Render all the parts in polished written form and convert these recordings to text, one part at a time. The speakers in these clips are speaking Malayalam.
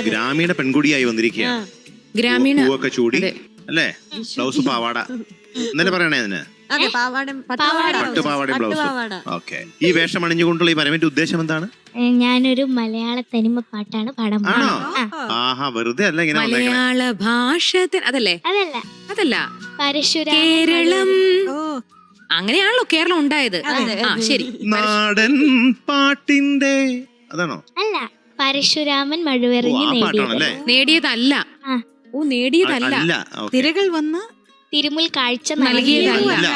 ഗ്രാമീണ പെൺകുടിയായി വന്നിരിക്കുകയാണ്. ഗ്രാമീണ പൂവൊക്കെ ചൂടി അല്ലേ, ബ്ലൗസ് പാവാട എന്നല്ലേ പറയണേ അതിന്, പട്ടുപാവാടയും ബ്ലൗസും. ഓക്കെ, ഈ വേഷം അണിഞ്ഞുകൊണ്ടുള്ള ഈ വരവിന്റെ ഉദ്ദേശം എന്താണ്? ഞാനൊരു മലയാള തനിമ പാട്ടാണ് പാടാൻ ആണോ? പോകുന്നത്. ആഹാ, വെറുതെ അല്ല ഇങ്ങനെ മലയാള ഭാഷ അതല്ലേ? അതല്ല, അതല്ല, പരശുരാമൻ കേരളം. അങ്ങനെയാണല്ലോ കേരളം ഉണ്ടായത്. ശരി, നാടൻ പാട്ടിന്റെ അതാണോ? അല്ല, പരശുരാമൻ മഴുവെറിഞ്ഞ് നേടിയതല്ല. ഓ, നേടിയതല്ല. തിരകൾ വന്ന് തിരുമുൽ കാഴ്ച നൽകിയതല്ല.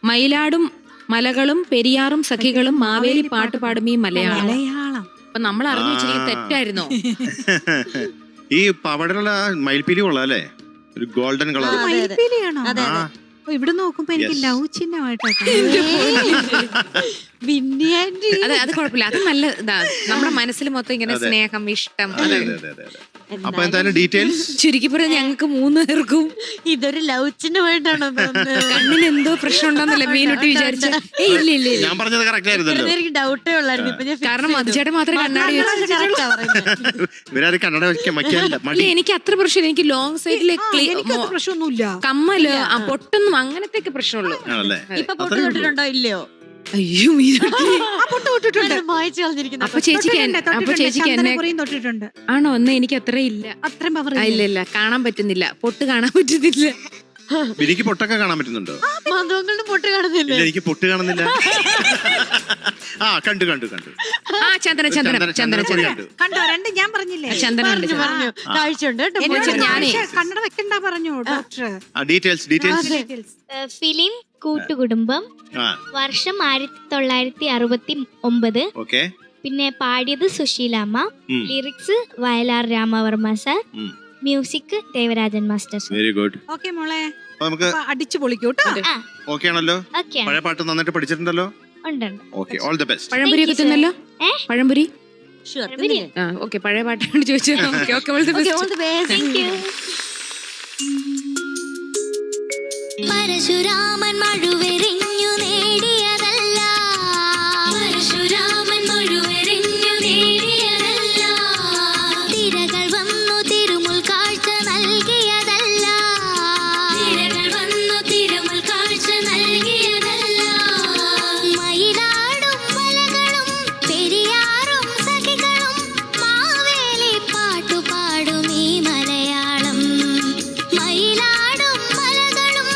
മയിലാടും മലകളും പെരിയാറും സഖികളും മാവേലി പാട്ട് പാടും ഈ മലയാളം. അപ്പൊ നമ്മൾ അറിഞ്ഞു വെച്ചിരിക്കുന്നത് തെറ്റായിരുന്നോ? ഈ പാവാടയിലുള്ള മയിൽപ്പീലി കൊള്ളാം അല്ലേ, ഒരു ഗോൾഡൻ കളർ. ഇവിടെ നോക്കുമ്പോ എനിക്ക് ലവ് ചിഹ്നമായിട്ടോ. അത് കുഴപ്പമില്ല, അത് നല്ല ഇതാ. നമ്മുടെ മനസ്സിൽ മൊത്തം ഇങ്ങനെ സ്നേഹം, ഇഷ്ടം. അപ്പൊ എന്തായാലും ഡീറ്റെയിൽസ് ചുരുക്കി പറഞ്ഞ ഞങ്ങൾക്ക് 3 പേർക്കും ഇതൊരു ലവ് ചിഹ്നമായിട്ടാണോ? കണ്ണിന് എന്തോ പ്രശ്നം ഉണ്ടോന്നല്ലേ മീനൊട്ട് വിചാരിച്ച. ഇല്ല, ഞാൻ പറഞ്ഞത് കറക്റ്റ് ആയിരുന്നല്ലോ. എനിക്ക് ഡൗട്ടേ ഉള്ളായിരുന്നു. കാരണം മധുചേട്ടൻ മാത്രമേ കണ്ണാടി കണ്ണട വെക്കാൻ. എനിക്ക് അത്ര പ്രശ്നമില്ല. എനിക്ക് ലോങ് സൈഡിലെ പ്രശ്നമൊന്നുമില്ല. കമ്മല് പൊട്ടൊന്നും അങ്ങനത്തെ പ്രശ്നമുള്ളൂ. ഇപ്പൊ പൊട്ട് തൊട്ടിട്ടുണ്ടോ ഇല്ലയോ? അയ്യോ, അപ്പൊ ചേച്ചിക്ക് എന്നെ തൊട്ടിട്ടുണ്ട്. ആണോ? ഒന്ന് എനിക്ക് അത്ര ഇല്ല. ഇല്ല, കാണാൻ പറ്റുന്നില്ല. പൊട്ട് കാണാൻ പറ്റുന്നില്ല. എനിക്ക് പൊട്ടൊക്കെ കാണാൻ പറ്റുന്നുണ്ടോ? പൊട്ട് കാണുന്നില്ല. എനിക്ക് പൊട്ട് കാണുന്നില്ല. കണ്ടു. ചന്ദന കണ്ടോ? രണ്ട് ഞാൻ പറഞ്ഞില്ലേ, ചന്ദന കാഴ്ചയുണ്ട്. ഞാനേ കണ്ണട വെക്കണ്ട പറഞ്ഞു ഡോക്ടർ. ഡീറ്റെയിൽസ്. ഫിലിം കൂട്ടുകുടുംബം, വർഷം 1969. പിന്നെ പാടിയത് സുശീലാമ്മ, lyrics Vayalar Ramavarma sir, music Devarajan master. Very good. Okay മോളെ, നമുക്ക് അടിച്ചു പൊളിക്കൂട്ടോ. ഓക്കെ ആണല്ലോ? പഴയ പാട്ട് നന്നായിട്ട് പഠിച്ചിട്ടുണ്ടല്ലോ. Okay, all the best. പഴംപൊരി ഒക്കെ തിന്നല്ലോ? പഴംപൊരി. ഓക്കെ, പഴയ പാട്ടാണ് ചോദിച്ചത്. Okay, all the best. Parasuraman മഴുവെറിഞ്ഞു നേടിയതല്ല, പരശുരാമൻ മഴുവെറിഞ്ഞു നേടിയതല്ല, തിരകൾ വന്നു തിരുമുൽ കാഴ്ച നൽകിയതല്ല, തിരകൾ വന്നു തിരുമുൽ കാഴ്ച നൽകിയതല്ല, മയിലാടും മലകളും പെരിയാറും സഖികളും മാവേലി പാട്ടുപാടും ഈ മലയാളം, മയിലാടും മലകളും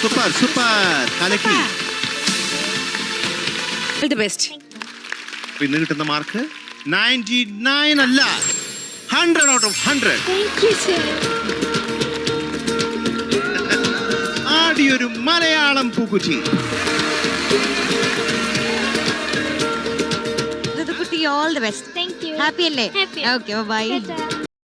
സൂപ്പർ സൂപ്പർ കലക്കി. The best. അപ്പൊ ഇന്ന് കിട്ടുന്ന മാർക്ക് 99 അല്ല 100 ഔട്ട് ഓഫ് 100. ആടിയൊരു മലയാളം പൂക്കുറ്റി. കുട്ടി all the best. Thank you. Happy അല്ലേ? Happy. Okay bye. ടാറ്റാ.